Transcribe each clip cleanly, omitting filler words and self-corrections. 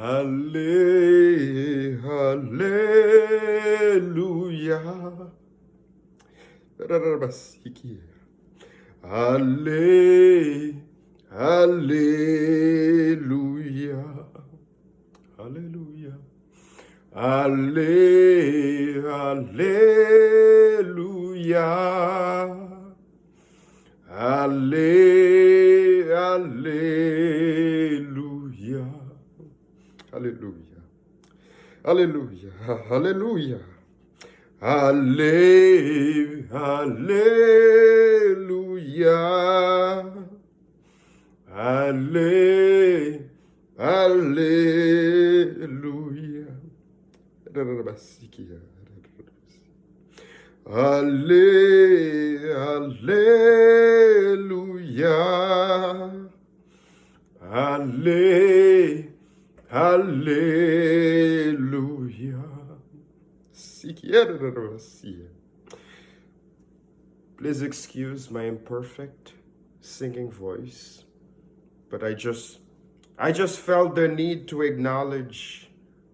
Hallelujah. Hallelujah. Hallelujah. Hallelujah. Hallelujah. Hallelujah. Hallelujah. Hallelujah. Hallelujah. Hallelujah. Hallelujah. Hallelujah. Please excuse my imperfect singing voice, but I just felt the need to acknowledge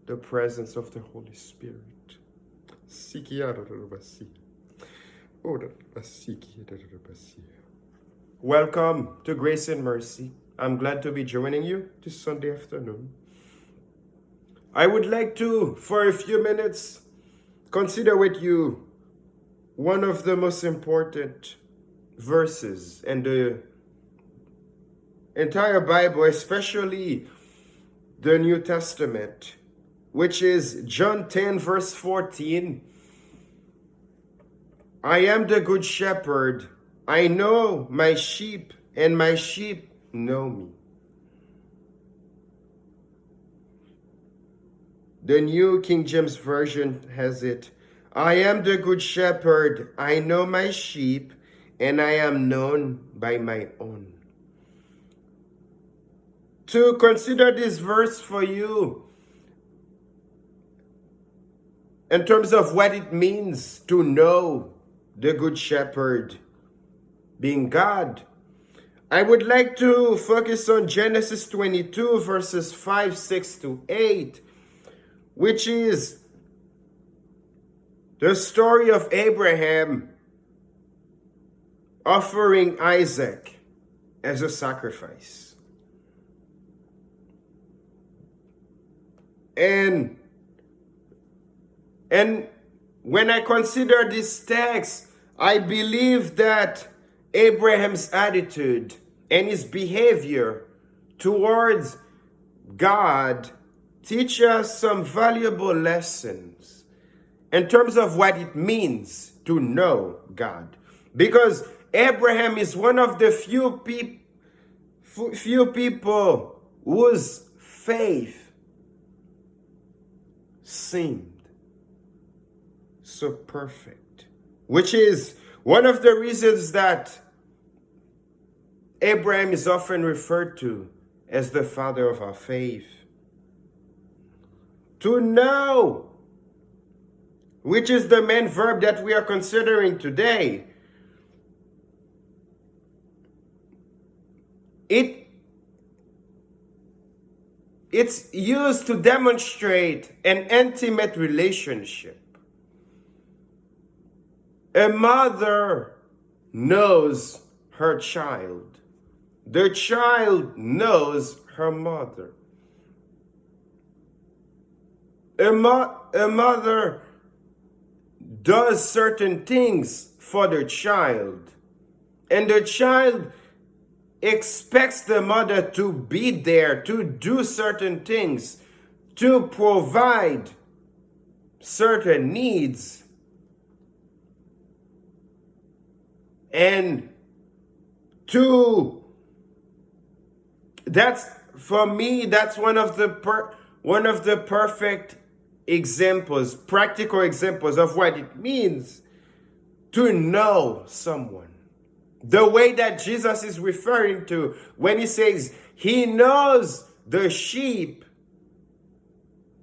the presence of the Holy Spirit. Welcome to Grace and Mercy. I'm glad to be joining you this Sunday afternoon. I would like to, for a few minutes, consider with you one of the most important verses in the entire Bible, especially the New Testament, which is John 10, verse 14. I am the good shepherd. I know my sheep, and my sheep know me. The New King James Version has it, I am the good shepherd. I know my sheep, and I am known by my own. To consider this verse for you in terms of what it means to know the good shepherd being God, I would like to focus on Genesis 22 verses 5, 6 to 8, which is the story of Abraham offering Isaac as a sacrifice. And when I consider this text, I believe that Abraham's attitude and his behavior towards God teach us some valuable lessons in terms of what it means to know God. Because Abraham is one of the few people whose faith seemed so perfect, which is one of the reasons that Abraham is often referred to as the father of our faith. To know, which is the main verb that we are considering today, it's used to demonstrate an intimate relationship. A mother knows her child. The child knows her mother. A mother does certain things for the child, and the child expects the mother to be there, to do certain things, to provide certain needs. And for me, that's one of the perfect examples, practical examples of what it means to know someone. The way that Jesus is referring to when he says he knows the sheep,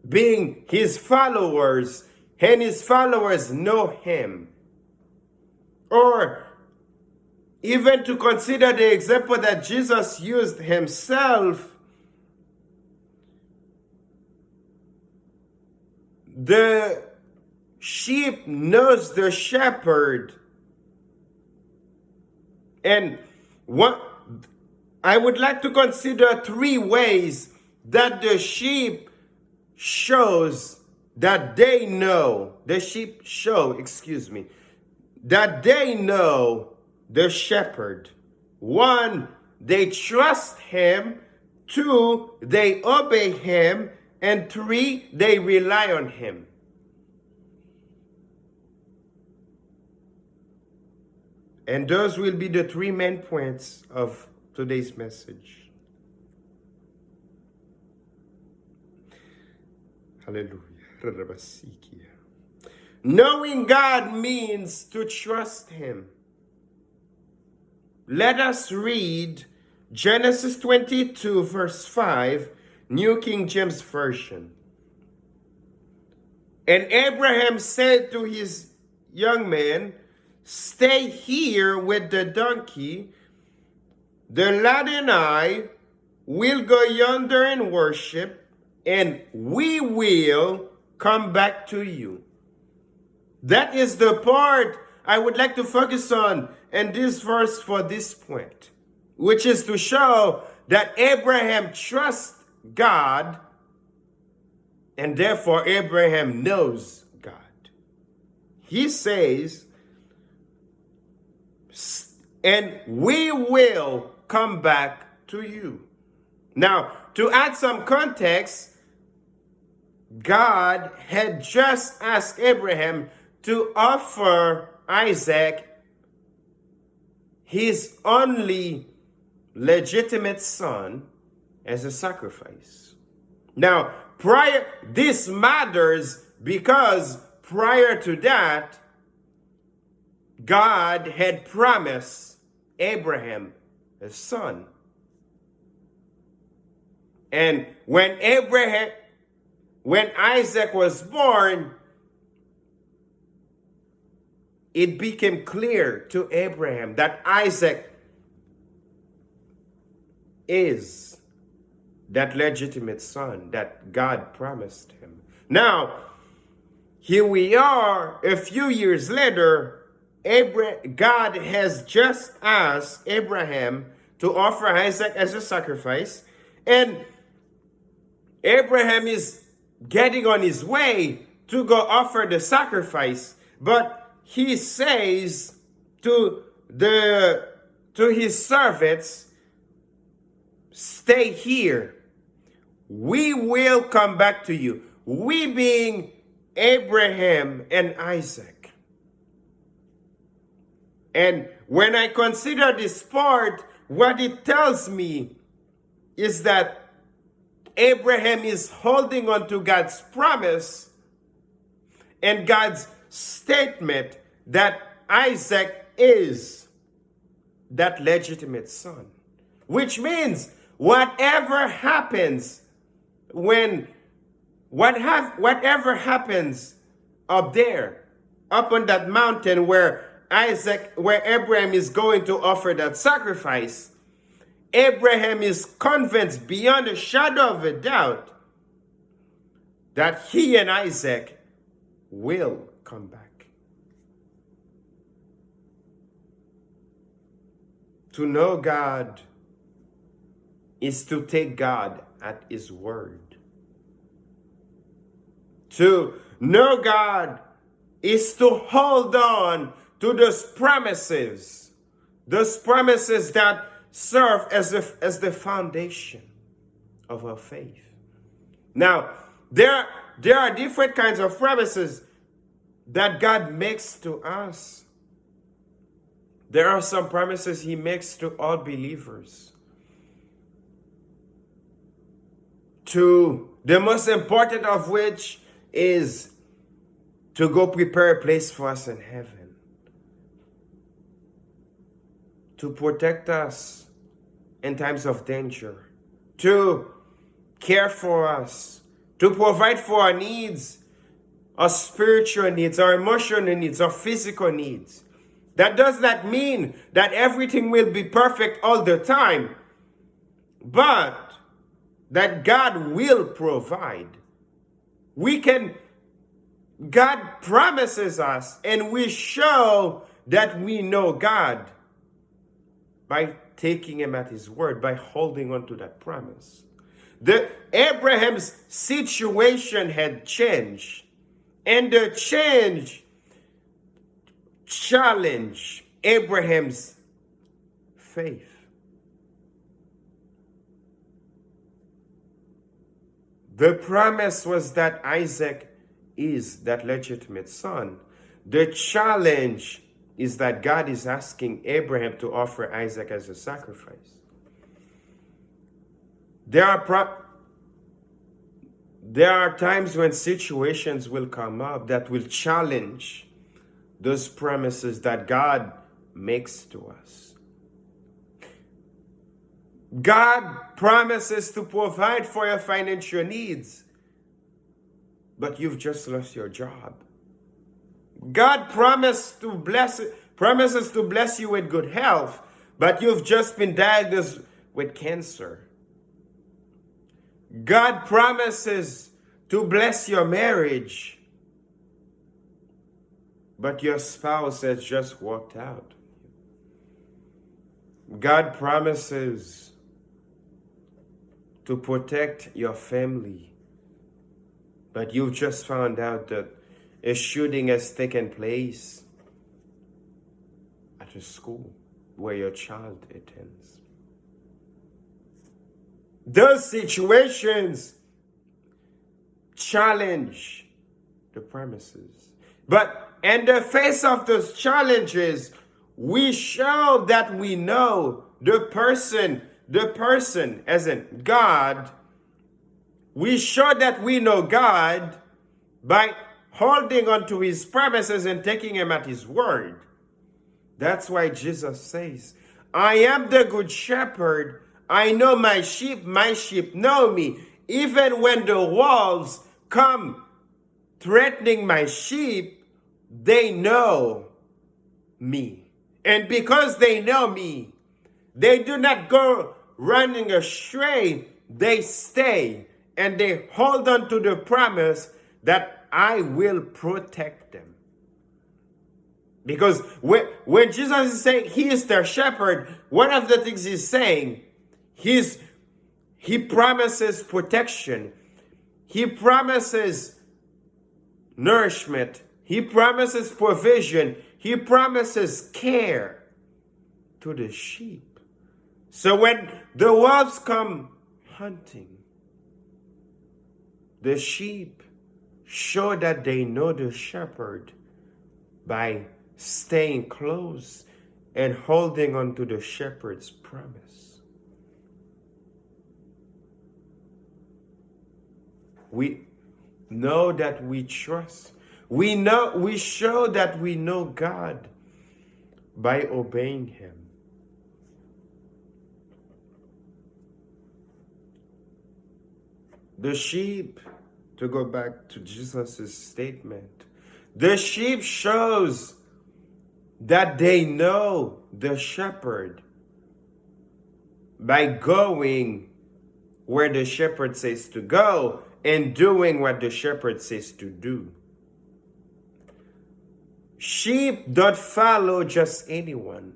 being his followers, and his followers know him. Or even to consider the example that Jesus used himself, the sheep knows the shepherd. And what I would like to consider three ways that the sheep shows that they know, the sheep show, that they know the shepherd. One, they trust him. Two, they obey him. And three, they rely on him. And those will be the three main points of today's message. Hallelujah. Knowing God means to trust him. Let us read Genesis 22 verse 5, New King James Version. And Abraham said to his young man, "Stay here with the donkey. The lad and I will go yonder and worship, and we will come back to you." That is the part I would like to focus on in this verse for this point, which is to show that Abraham trusts God, and therefore Abraham knows God. He says, "And we will come back to you." Now, to add some context, God had just asked Abraham to offer Isaac, his only legitimate son, as a sacrifice. Now, this matters because prior to that, God had promised Abraham a son. And when Isaac was born, it became clear to Abraham that Isaac is that legitimate son that God promised him. Now, here we are a few years later. God has just asked Abraham to offer Isaac as a sacrifice, and Abraham is getting on his way to go offer the sacrifice, but he says to his servants, "Stay here. We will come back to you." We being Abraham and Isaac. And when I consider this part, what it tells me is that Abraham is holding on to God's promise and God's statement that Isaac is that legitimate son. Which means whatever happens whatever happens up there, up on that mountain where Abraham is going to offer that sacrifice, Abraham is convinced beyond a shadow of a doubt that he and Isaac will come back. To know God is to take God at his word. To know God is to hold on to those promises that serve as the foundation of our faith. Now, there are different kinds of promises that God makes to us. There are some promises he makes to all believers. To the most important of which is to go prepare a place for us in heaven. To protect us in times of danger. To care for us. To provide for our needs. Our spiritual needs, our emotional needs, our physical needs. That does not mean that everything will be perfect all the time, but that God will provide. We can God promises us, and we show that we know God by taking him at his word, by holding on to that promise. The Abraham's situation had changed, and the change challenged Abraham's faith. The promise was that Isaac is that legitimate son. The challenge is that God is asking Abraham to offer Isaac as a sacrifice. There are times when situations will come up that will challenge those promises that God makes to us. God promises to provide for your financial needs, but you've just lost your job. God promises to bless you with good health, but you've just been diagnosed with cancer. God promises to bless your marriage, but your spouse has just walked out. God promises to protect your family, but you've just found out that a shooting has taken place at a school where your child attends. Those situations challenge the promises. But in the face of those challenges, we show that we know the person as in God. We show that we know God by holding on to his promises and taking him at his word. That's why Jesus says, I am the good shepherd. I know my sheep know me. Even when the wolves come threatening my sheep, they know me. And because they know me, they do not go running astray. They stay and they hold on to the promise that I will protect them. Because when Jesus is saying he is their shepherd, one of the things he's saying, he promises protection. He promises nourishment. He promises provision. He promises care to the sheep. So when the wolves come hunting, the sheep show that they know the shepherd by staying close and holding on to the shepherd's promise. We know that we trust. We show that we know God by obeying him. The sheep, to go back to Jesus' statement, the sheep shows that they know the shepherd by going where the shepherd says to go and doing what the shepherd says to do. Sheep don't follow just anyone,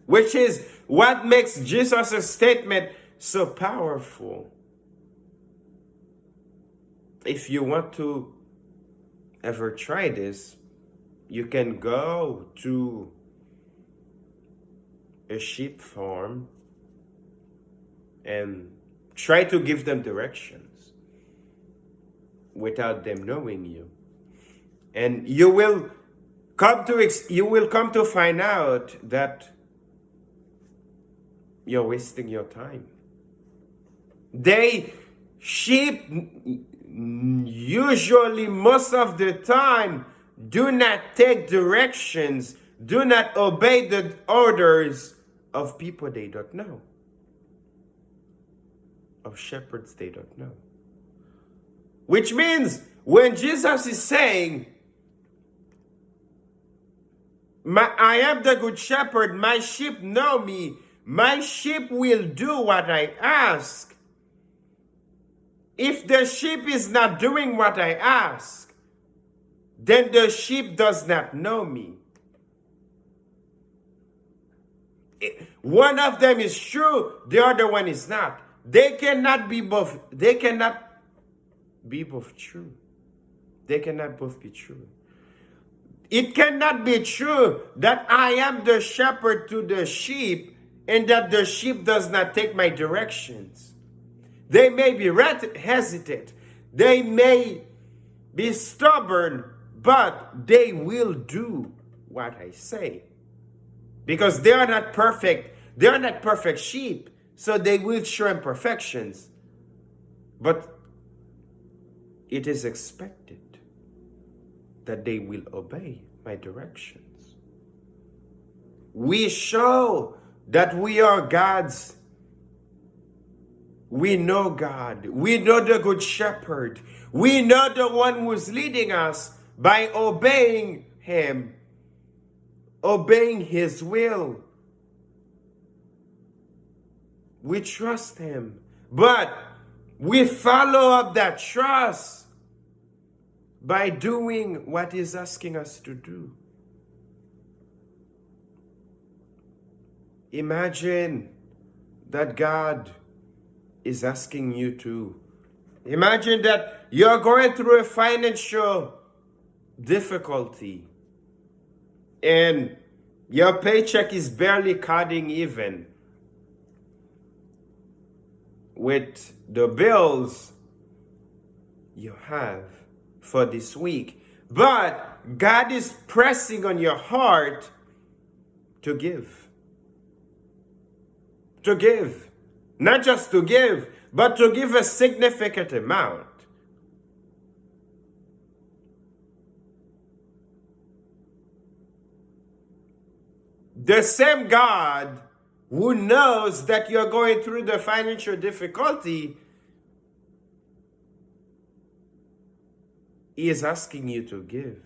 which is what makes Jesus' statement so powerful. If you want to ever try this, you can go to a sheep farm and try to give them directions without them knowing you. And you will come to find out that you're wasting your time. Sheep usually, most of the time, do not take directions, do not obey the orders of people they don't know, of shepherds they don't know. Which means when Jesus is saying, I am the good shepherd, my sheep know me, my sheep will do what I ask, If the sheep is not doing what I ask, then the sheep does not know me. One of them is true, the other one is not. They cannot be both. They cannot be both true. They cannot both be true. It cannot be true that I am the shepherd to the sheep and that the sheep does not take my directions. They may be hesitant. They may be stubborn, but they will do what I say. Because they are not perfect. They are not perfect sheep. So they will show imperfections. But it is expected that they will obey my directions. We show that we are God's. We know God. We know the Good Shepherd. We know the one who's leading us by obeying Him, obeying His will. We trust Him. But we follow up that trust by doing what He's asking us to do. Imagine that God is asking you to. Imagine that you're going through a financial difficulty and your paycheck is barely cutting even with the bills you have for this week. But God is pressing on your heart to give. To give. Not just to give, but to give a significant amount. The same God who knows that you're going through the financial difficulty is asking you to give.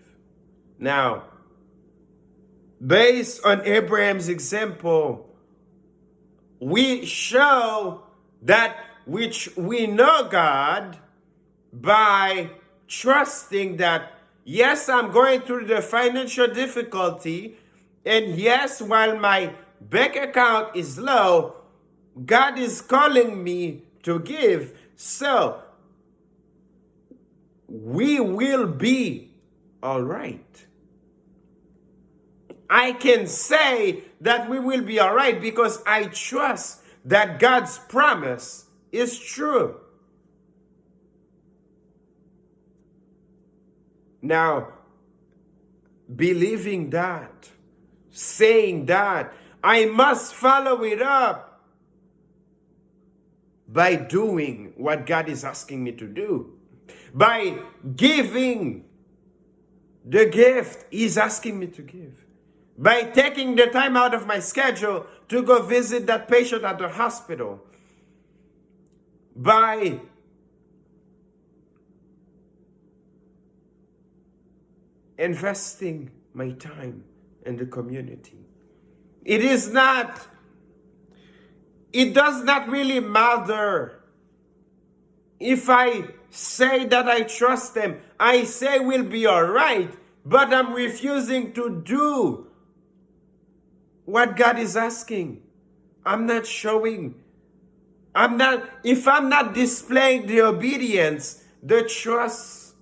Now, based on Abraham's example, we show that which we know God by trusting that, yes, I'm going through the financial difficulty, and yes, while my bank account is low, God is calling me to give. So, we will be all right. I can say that we will be all right because I trust that God's promise is true. Now, believing that, saying that, I must follow it up by doing what God is asking me to do. By giving the gift He's asking me to give. By taking the time out of my schedule to go visit that patient at the hospital. By investing my time in the community. It does not really matter if I say that I trust Him. I say we'll be all right, but I'm refusing to do what God is asking. If I'm not displaying the obedience, the trust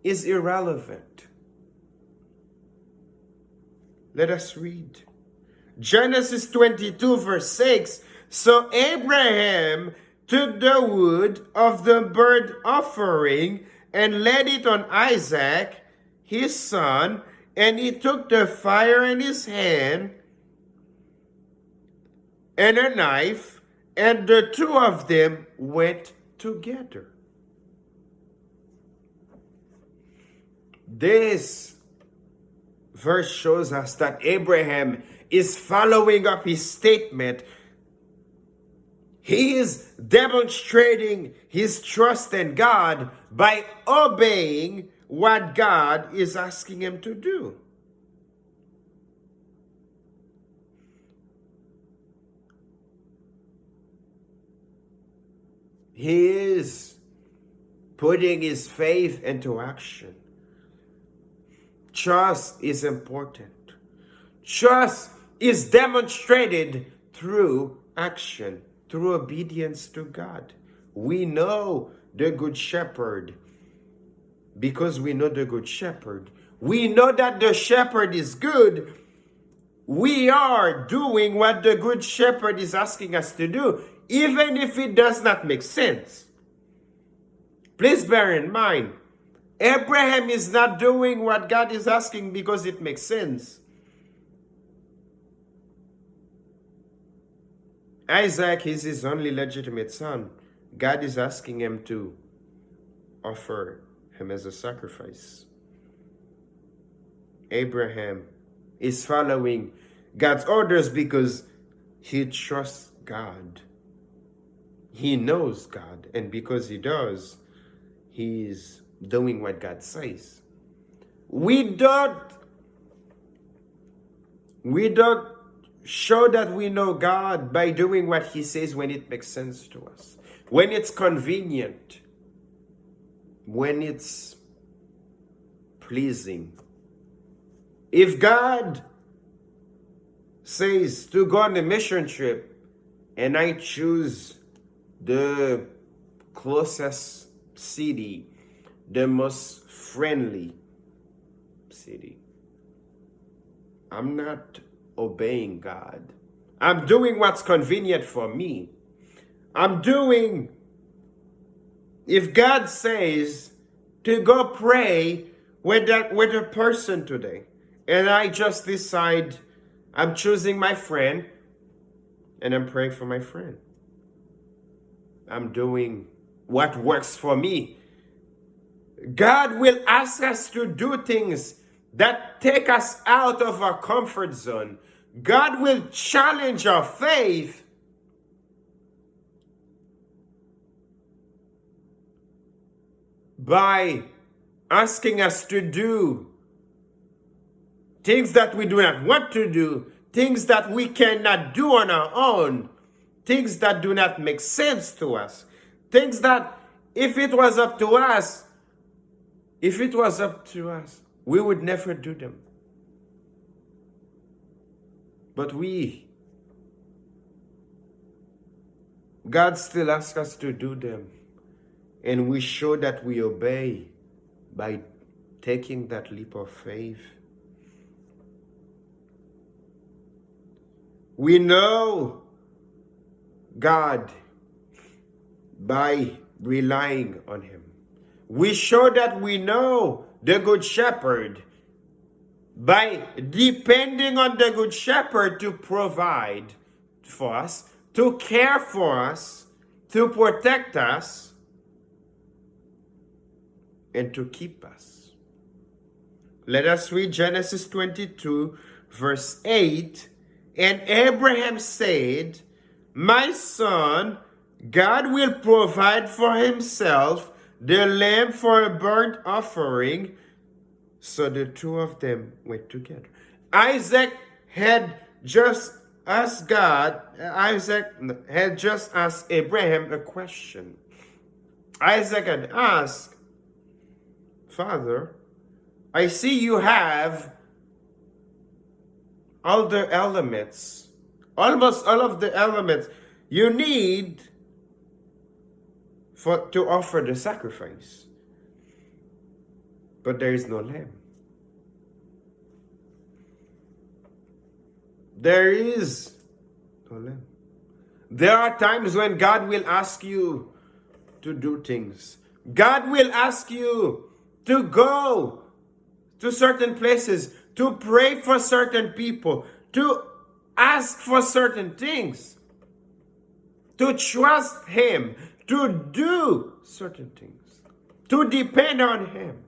is irrelevant. Let us read. Genesis 22 verse 6. So Abraham took the wood of the burnt offering and laid it on Isaac, his son, and he took the fire in his hand and a knife, and the two of them went together. This verse shows us that Abraham is following up his statement. He is demonstrating his trust in God by obeying what God is asking him to do. He is putting his faith into action. Trust is important. Trust is demonstrated through action, through obedience to God. We know the Good Shepherd because we know the Good Shepherd. We know that the Shepherd is good. We are doing what the Good Shepherd is asking us to do, even if it does not make sense. Please bear in mind, Abraham is not doing what God is asking because it makes sense. Isaac is his only legitimate son. God is asking him to offer him as a sacrifice. Abraham is following God's orders because he trusts God. He knows God, and because he does, he is doing what God says. We don't show that we know God by doing what he says when it makes sense to us, when it's convenient, when it's pleasing. If God says to go on a mission trip and I choose the closest city, the most friendly city, I'm not obeying God. I'm doing what's convenient for me. If God says to go pray with a person today, and I just decide I'm choosing my friend and I'm praying for my friend, I'm doing what works for me. God will ask us to do things that take us out of our comfort zone. God will challenge our faith by asking us to do things that we do not want to do, things that we cannot do on our own, things that do not make sense to us, things that if it was up to us, we would never do them. But God still asks us to do them. And we show that we obey by taking that leap of faith. We know God by relying on him. We show that we know the Good Shepherd by depending on the Good Shepherd to provide for us, to care for us, to protect us, and to keep us. Let us read Genesis 22, verse 8. And Abraham said, "My son, God will provide for himself the lamb for a burnt offering." So the two of them went together. Isaac had just asked Abraham a question. Isaac had asked, "Father, I see you have all the elements, almost all of the elements you need to offer the sacrifice. But there is no lamb." There is no lamb. There are times when God will ask you to do things. God will ask you to go to certain places, to pray for certain people, to ask for certain things, to trust him, to do certain things, to depend on him.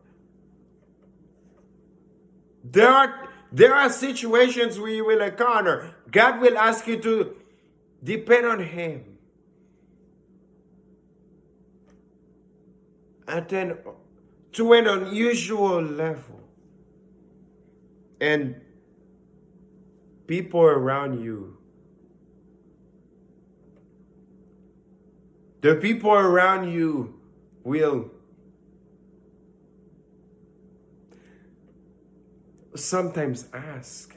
There are situations where you will encounter. God will ask you to depend on him. And then to an unusual level. And people around you, the people around you will sometimes ask,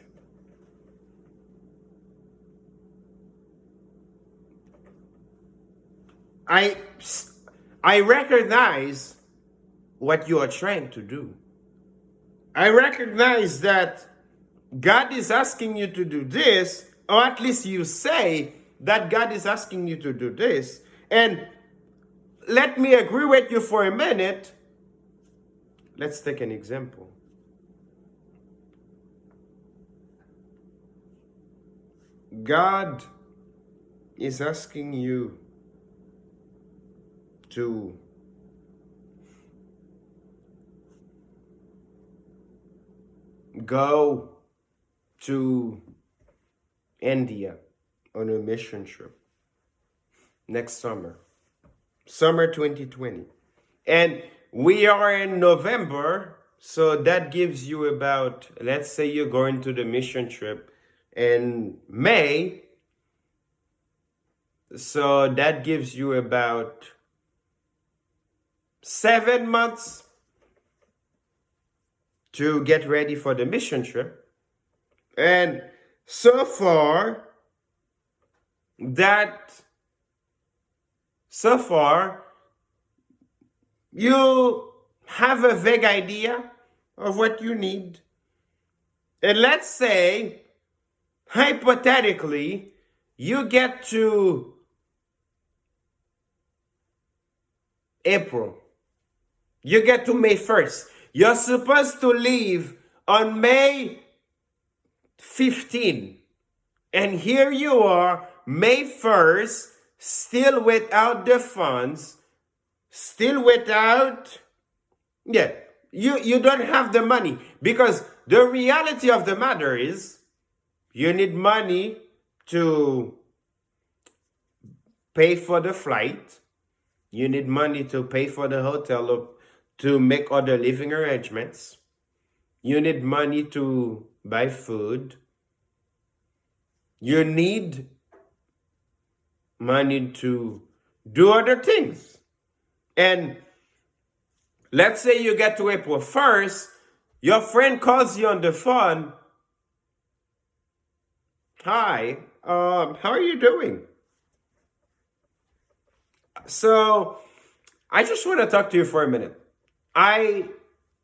I, I recognize what you are trying to do. I recognize that God is asking you to do this, or at least you say that God is asking you to do this. And let me agree with you for a minute. Let's take an example. God is asking you to go to India on a mission trip next summer 2020. And we are in November, so that gives you about, let's say you're going to the mission trip in May, so that gives you about 7 months to get ready for the mission trip. And so far, you have a vague idea of what you need. And let's say, hypothetically, you get to April. You get to May 1st. You're supposed to leave on May 15. And here you are, May 1st, still without the funds, still without, you don't have the money. Because the reality of the matter is, you need money to pay for the flight. You need money to pay for the hotel or to make other living arrangements. You need money to buy food. You need money to do other things. And let's say you get to April 1st, your friend calls you on the phone. Hi, how are you doing? So I just want to talk to you for a minute. I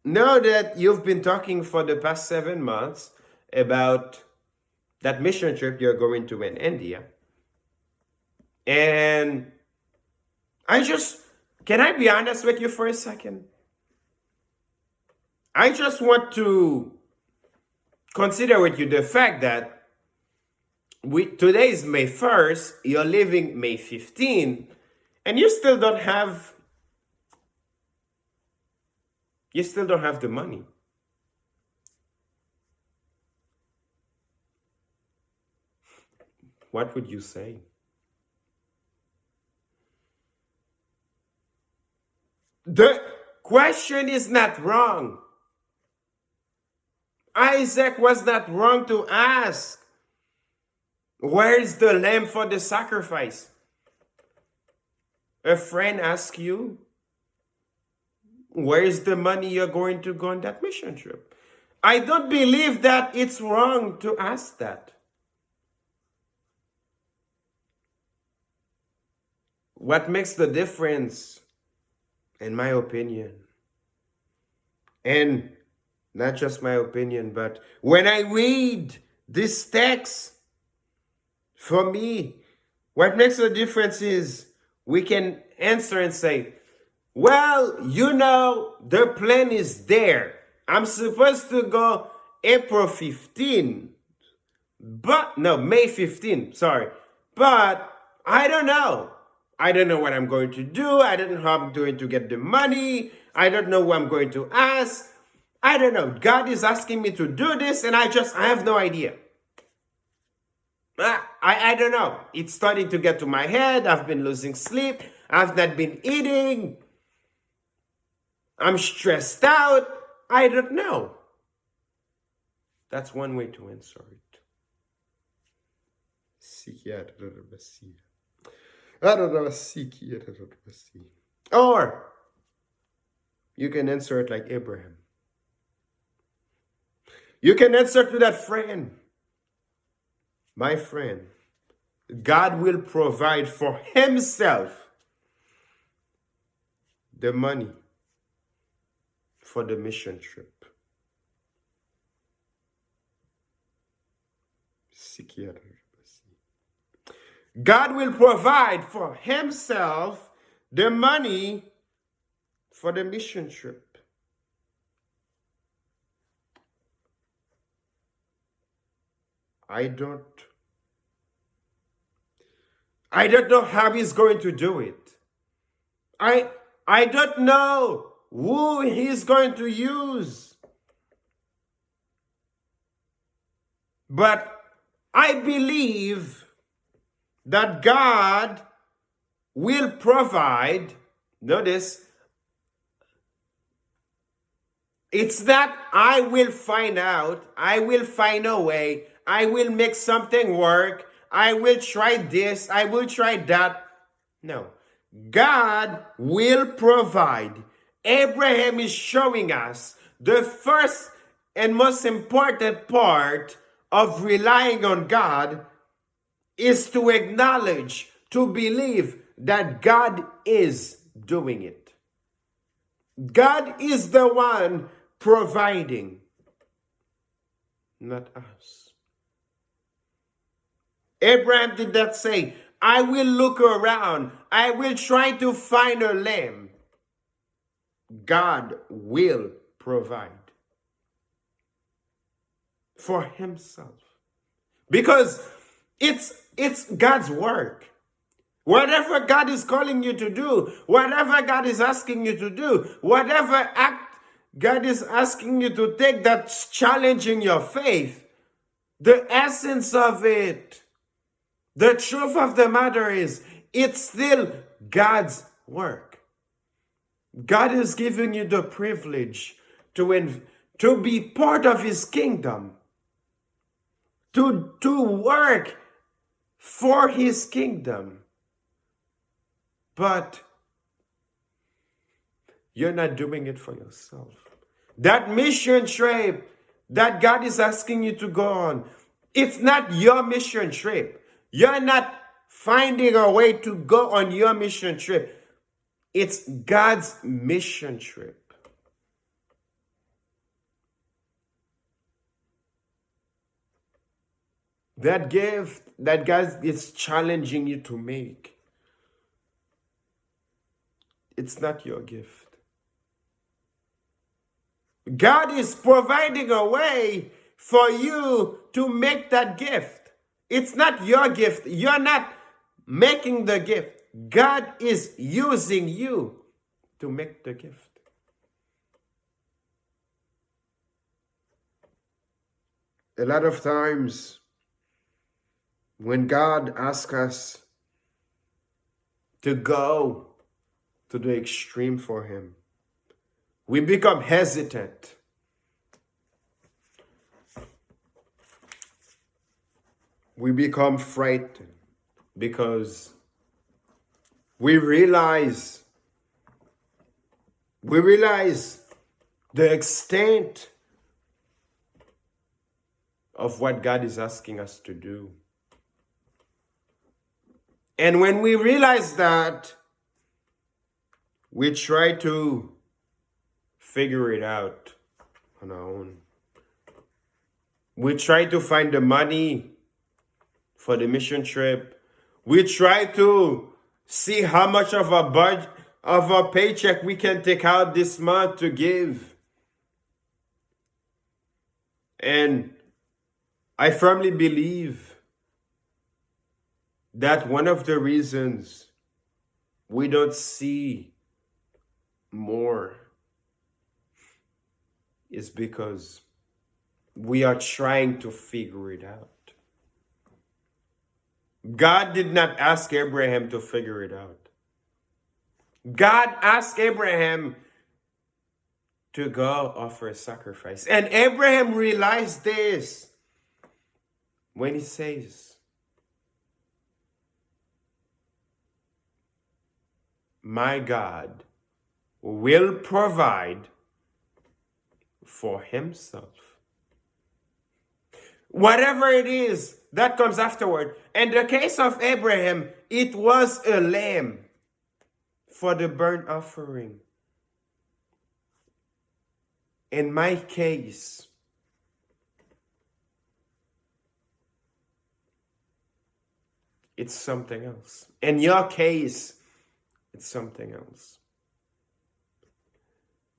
know that you've been talking for the past 7 months about that mission trip you're going to in India. And can I be honest with you for a second? I just want to consider with you the fact that today is May 1st, you're leaving May 15, and you still don't have the money. What would you say? The question is not wrong. Isaac was not wrong to ask, where is the lamb for the sacrifice? A friend asks you, where is the money you're going to go on that mission trip? I don't believe that it's wrong to ask that. What makes the difference, in my opinion, and not just my opinion, but when I read this text, for me, what makes the difference is we can answer and say, well, the plan is there. I'm supposed to go April 15, May 15, sorry. But I don't know. I don't know what I'm going to do. I don't know how I'm going to get the money. I don't know who I'm going to ask. I don't know. God is asking me to do this, and I have no idea. I don't know. It's starting to get to my head. I've been losing sleep. I've not been eating. I'm stressed out. I don't know. That's one way to answer it. Or you can answer it like Abraham. You can answer to that friend, my friend, God will provide for himself the money for the mission trip. God will provide for himself the money for the mission trip. I don't know how he's going to do it. I don't know who he's going to use. But I believe that God will provide. Notice, it's that I will find out, I will find a way, I will make something work, I will try this, I will try that. No. God will provide. Abraham is showing us the first and most important part of relying on God is to acknowledge, to believe that God is doing it. God is the one providing, not us. Abraham did not say, I will look around, I will try to find a lamb. God will provide for himself. Because it's God's work. Whatever God is calling you to do, whatever God is asking you to do, whatever act God is asking you to take that's challenging your faith, the essence of it, the truth of the matter is, it's still God's work. God is giving you the privilege to be part of his kingdom, to work for his kingdom. But you're not doing it for yourself. That mission trip that God is asking you to go on, it's not your mission trip. You're not finding a way to go on your mission trip. It's God's mission trip. That gift that God is challenging you to make, it's not your gift. God is providing a way for you to make that gift. It's not your gift. You're not making the gift. God is using you to make the gift. A lot of times, when God asks us to go to the extreme for him, we become hesitant. We become frightened because we realize the extent of what God is asking us to do. And when we realize that, we try to figure it out on our own. We try to find the money for the mission trip. We try to see how much of a budget, of a paycheck we can take out this month to give. And I firmly believe that one of the reasons we don't see more is because we are trying to figure it out. God did not ask Abraham to figure it out. God asked Abraham to go offer a sacrifice. And Abraham realized this when he says, my God will provide for himself. Whatever it is that comes afterward. In the case of Abraham, it was a lamb for the burnt offering. In my case, it's something else. In your case, it's something else.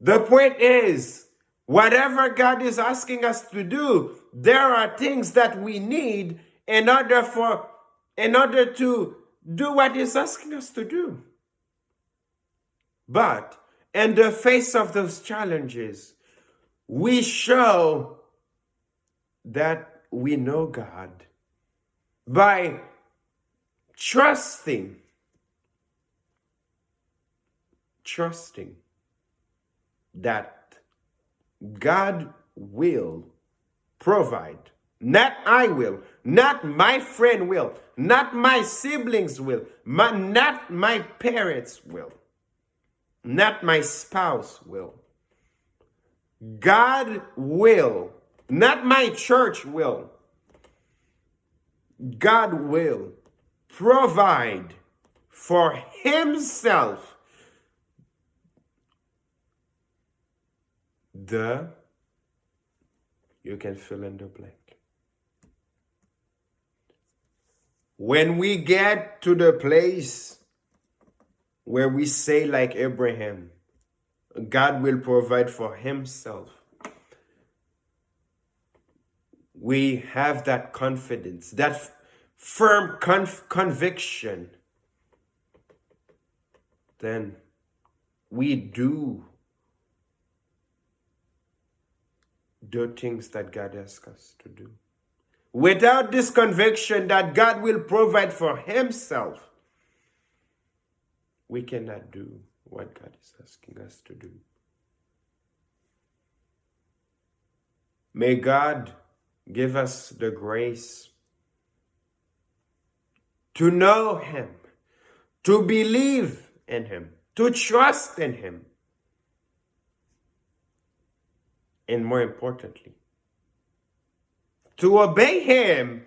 The point is, whatever God is asking us to do, there are things that we need in order to do what He's asking us to do. But in the face of those challenges, we show that we know God by trusting that God will provide. Not I will, not my friend will, not my siblings will, not my parents will, not my spouse will. God will, not my church will. God will provide for himself you can fill in the blank. When we get to the place where we say, like Abraham, God will provide for himself, we have that confidence, that firm conviction, then we do the things that God asks us to do. Without this conviction that God will provide for himself, we cannot do what God is asking us to do. May God give us the grace to know him, to believe in him, to trust in him, and more importantly, to obey him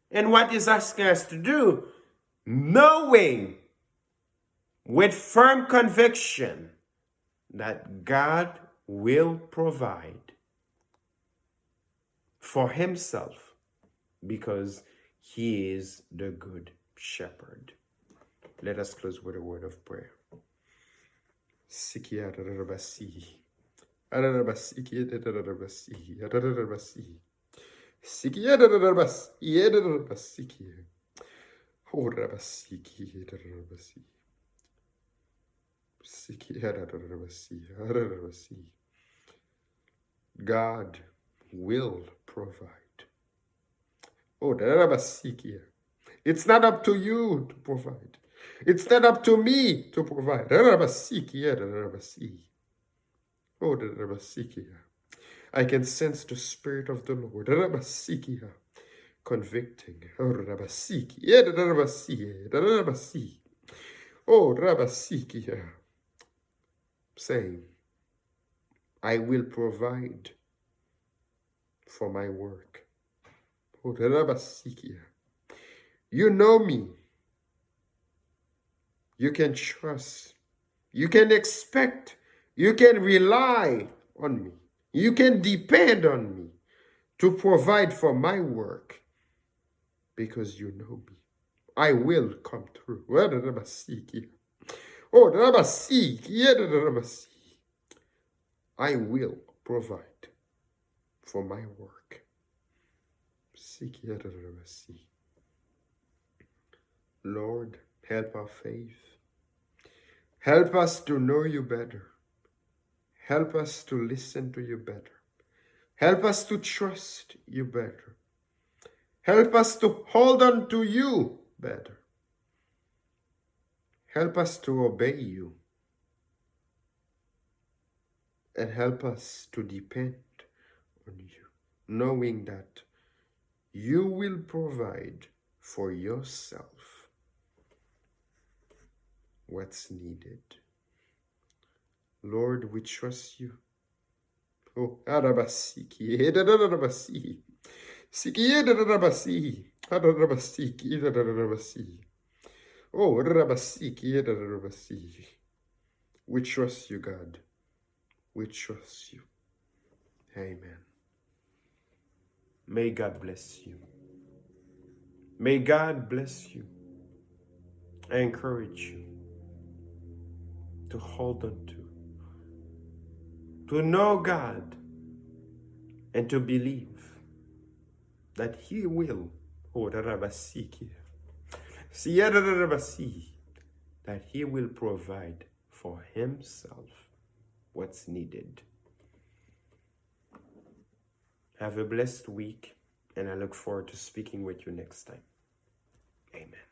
in what he's asking us to do, knowing with firm conviction that God will provide for himself because he is the good shepherd. Let us close with a word of prayer. God will provide. It's not up to you to provide. It's not up to me to provide. I can sense the Spirit of the Lord convicting. Saying, I will provide for my work. You know me. You can trust. You can expect. You can rely on me. You can depend on me to provide for my work because you know me. I will come through. I will provide for my work. Lord, help our faith. Help us to know you better. Help us to listen to you better. Help us to trust you better. Help us to hold on to you better. Help us to obey you. And help us to depend on you, knowing that you will provide for yourself what's needed. Lord, we trust you. Oh, Arabasiki, Edarabasi, Siki, Edarabasi, Arabasiki, Edarabasi. Oh, Rabasiki, Edarabasi. We trust you, God. We trust you. Amen. May God bless you. May God bless you. I encourage you to hold on to know God, and to believe that He will, oh, that He will provide for Himself what's needed. Have a blessed week, and I look forward to speaking with you next time. Amen.